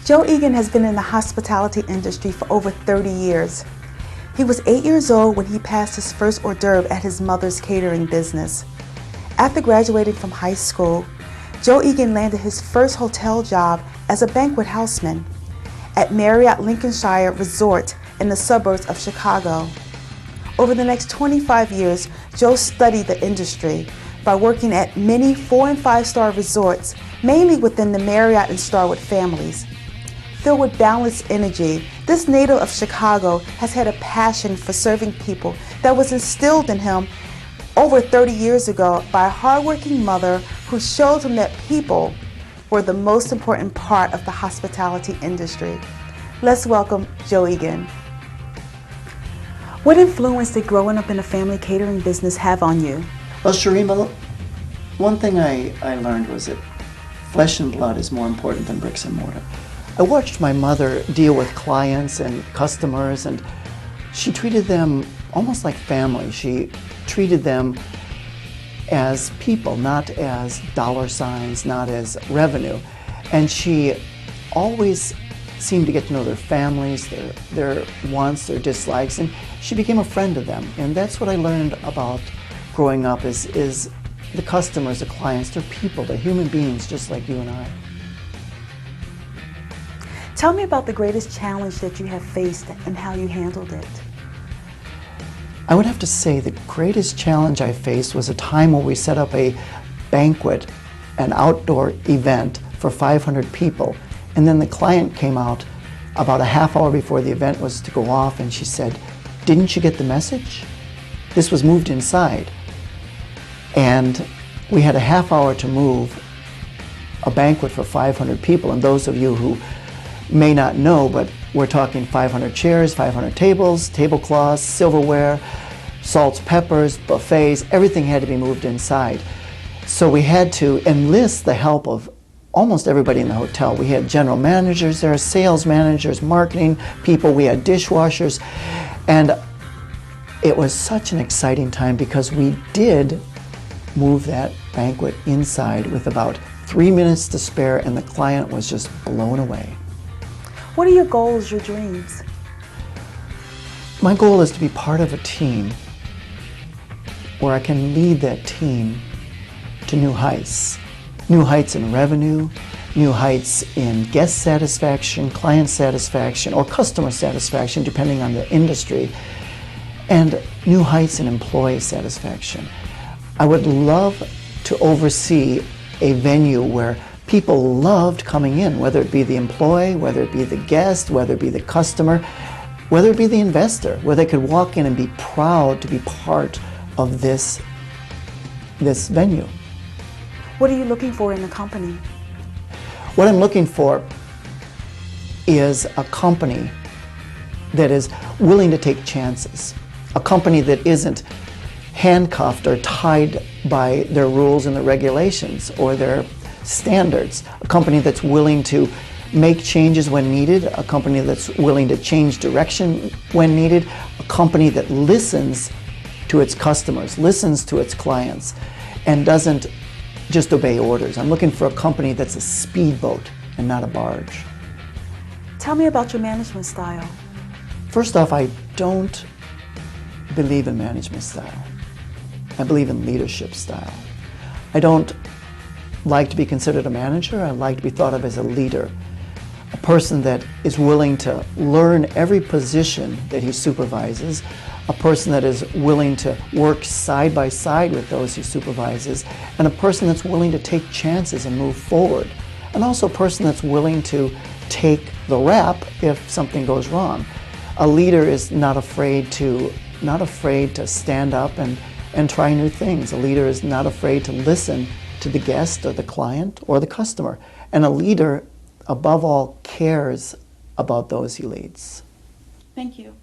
Joe Egan has been in the hospitality industry for over 30 years. He was 8 years old when he passed his first hors d'oeuvre at his mother's catering business. After graduating from high school, Joe Egan landed his first hotel job as a banquet houseman at Marriott Lincolnshire Resort in the suburbs of Chicago. Over the next 25 years, Joe studied the industry by working at many 4- and 5-star resorts, mainly within the Marriott and Starwood families. Filled with balanced energy, this native of Chicago has had a passion for serving people that was instilled in him over 30 years ago by a hardworking mother who showed him that people were the most important part of the hospitality industry. Let's welcome Joe Egan. What influence did growing up in a family catering business have on you? Well, Sharima, one thing I learned was that flesh and blood is more important than bricks and mortar. I watched my mother deal with clients and customers, and she treated them almost like family. She treated them as people, not as dollar signs, not as revenue. And she always seemed to get to know their families, their wants, their dislikes, and she became a friend to them. And that's what I learned about growing up is the customers, the clients, they're people, they're human beings just like you and I. Tell me about the greatest challenge that you have faced and how you handled it. I would have to say the greatest challenge I faced was a time where we set up a banquet, an outdoor event for 500 people. And then the client came out about a half hour before the event was to go off, and she said, "Didn't you get the message? This was moved inside." And we had a half hour to move a banquet for 500 people. And those of you who may not know, but we're talking 500 chairs, 500 tables, tablecloths, silverware, salts, peppers, buffets, everything had to be moved inside. So we had to enlist the help of almost everybody in the hotel. We had general managers there, sales managers, marketing people, we had dishwashers, and it was such an exciting time because we did move that banquet inside with about 3 minutes to spare, and the client was just blown away. What are your goals, your dreams? My goal is to be part of a team where I can lead that team to new heights. New heights in revenue, new heights in guest satisfaction, client satisfaction, or customer satisfaction, depending on the industry, and new heights in employee satisfaction. I would love to oversee a venue where people loved coming in, whether it be the employee, whether it be the guest, whether it be the customer, whether it be the investor, where they could walk in and be proud to be part of this venue. What are you looking for in a company? What I'm looking for is a company that is willing to take chances, a company that isn't handcuffed or tied by their rules and the regulations or their standards, a company that's willing to make changes when needed, a company that's willing to change direction when needed, a company that listens to its customers, listens to its clients, and doesn't just obey orders. I'm looking for a company that's a speedboat and not a barge. Tell me about your management style. First off, I don't believe in management style. I believe in leadership style. I don't like to be considered a manager. I like to be thought of as a leader, a person that is willing to learn every position that he supervises, a person that is willing to work side by side with those he supervises, and a person that's willing to take chances and move forward, and also a person that's willing to take the rap if something goes wrong. A leader is not afraid to stand up and try new things. A leader is not afraid to listen to the guest or the client or the customer. And a leader, above all, cares about those he leads. Thank you.